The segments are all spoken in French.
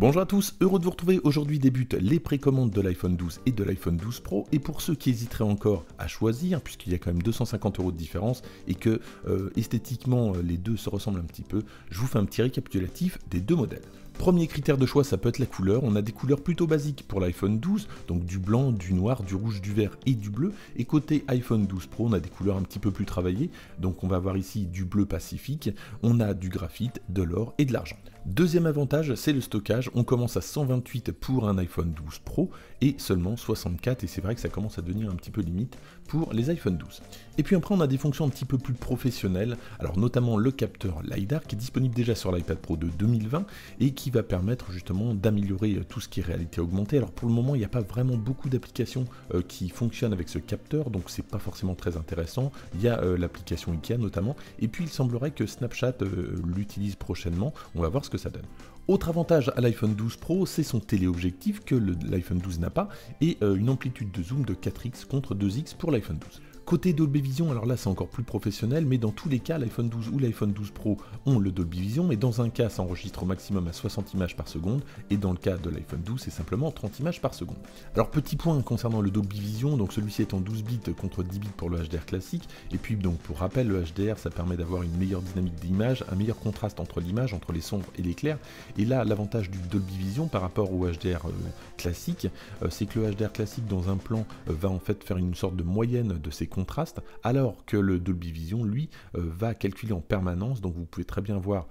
Bonjour à tous, heureux de vous retrouver. Aujourd'hui débutent les précommandes de l'iPhone 12 et de l'iPhone 12 Pro. Et pour ceux qui hésiteraient encore à choisir, puisqu'il y a quand même 250 € de différence et que esthétiquement les deux se ressemblent un petit peu, je vous fais un petit récapitulatif des deux modèles. Premier critère de choix, ça peut être la couleur. On a des couleurs plutôt basiques pour l'iPhone 12, donc du blanc, du noir, du rouge, du vert et du bleu. Et côté iPhone 12 Pro, on a des couleurs un petit peu plus travaillées. Donc on va avoir ici du bleu pacifique, on a du graphite, de l'or et de l'argent. Deuxième avantage, c'est le stockage. On commence à 128 pour un iPhone 12 Pro et seulement 64. Et c'est vrai que ça commence à devenir un petit peu limite pour les iPhone 12. Et puis après, on a des fonctions un petit peu plus professionnelles. Alors notamment le capteur LiDAR qui est disponible déjà sur l'iPad Pro de 2020 et qui va permettre justement d'améliorer tout ce qui est réalité augmentée. Alors pour le moment, il n'y a pas vraiment beaucoup d'applications qui fonctionnent avec ce capteur, donc c'est pas forcément très intéressant. Il y a l'application IKEA notamment. Et puis il semblerait que Snapchat l'utilise prochainement. On va voir ce que ça donne. Autre avantage à l'iPhone 12 Pro, c'est son téléobjectif que l'iPhone 12 n'a pas et une amplitude de zoom de 4x contre 2x pour l'iPhone 12. Côté Dolby Vision, alors là c'est encore plus professionnel, mais dans tous les cas, l'iPhone 12 ou l'iPhone 12 Pro ont le Dolby Vision, mais dans un cas ça enregistre au maximum à 60 images par seconde, et dans le cas de l'iPhone 12 c'est simplement 30 images par seconde. Alors petit point concernant le Dolby Vision, donc celui-ci est en 12 bits contre 10 bits pour le HDR classique, et puis donc pour rappel, le HDR ça permet d'avoir une meilleure dynamique d'image, un meilleur contraste entre l'image, entre les sombres et les clairs, et là l'avantage du Dolby Vision par rapport au HDR classique, c'est que le HDR classique dans un plan va en fait faire une sorte de moyenne de ses contrastes, alors que le Dolby Vision, lui, va calculer en permanence, donc vous pouvez très bien voir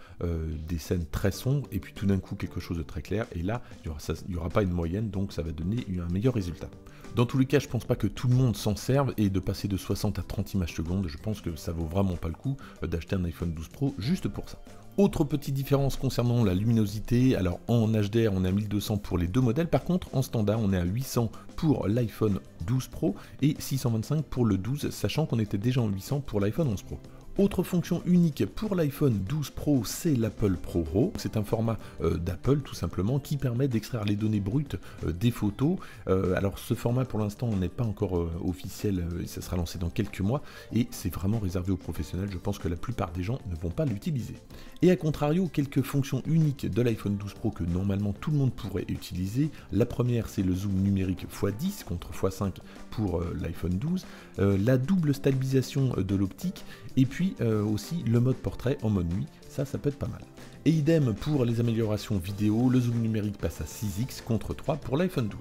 des scènes très sombres, et puis tout d'un coup quelque chose de très clair, et là, il n'y aura pas une moyenne, donc ça va donner un meilleur résultat. Dans tous les cas, je pense pas que tout le monde s'en serve, et de passer de 60 à 30 images secondes, je pense que ça vaut vraiment pas le coup d'acheter un iPhone 12 Pro juste pour ça. Autre petite différence concernant la luminosité, alors en HDR on est à 1200 pour les deux modèles, par contre en standard on est à 800 pour l'iPhone 12 Pro et 625 pour le 12, sachant qu'on était déjà en 800 pour l'iPhone 11 Pro. Autre fonction unique pour l'iPhone 12 Pro, c'est l'Apple ProRAW. C'est un format d'Apple tout simplement qui permet d'extraire les données brutes des photos. Alors ce format pour l'instant n'est pas encore officiel, ça sera lancé dans quelques mois et c'est vraiment réservé aux professionnels. Je pense que la plupart des gens ne vont pas l'utiliser. Et à contrario, quelques fonctions uniques de l'iPhone 12 Pro que normalement tout le monde pourrait utiliser. La première, c'est le zoom numérique x10 contre x5 pour l'iPhone 12, la double stabilisation de l'optique et puis aussi le mode portrait en mode nuit, ça peut être pas mal. Et idem pour les améliorations vidéo, le zoom numérique passe à 6x contre 3 pour l'iPhone 12.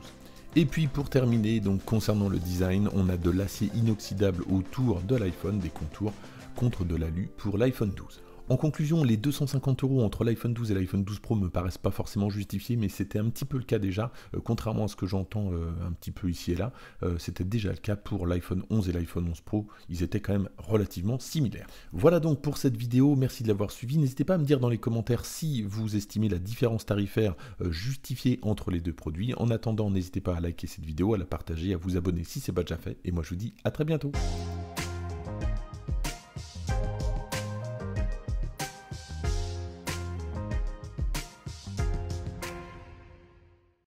Et puis pour terminer, donc concernant le design, on a de l'acier inoxydable autour de l'iPhone, des contours, contre de l'alu pour l'iPhone 12. En conclusion, les 250 € entre l'iPhone 12 et l'iPhone 12 Pro me paraissent pas forcément justifiés, mais c'était un petit peu le cas déjà, contrairement à ce que j'entends un petit peu ici et là, c'était déjà le cas pour l'iPhone 11 et l'iPhone 11 Pro, ils étaient quand même relativement similaires. Voilà donc pour cette vidéo, merci de l'avoir suivi, n'hésitez pas à me dire dans les commentaires si vous estimez la différence tarifaire justifiée entre les deux produits. En attendant, n'hésitez pas à liker cette vidéo, à la partager, à vous abonner si ce n'est pas déjà fait, et moi je vous dis à très bientôt.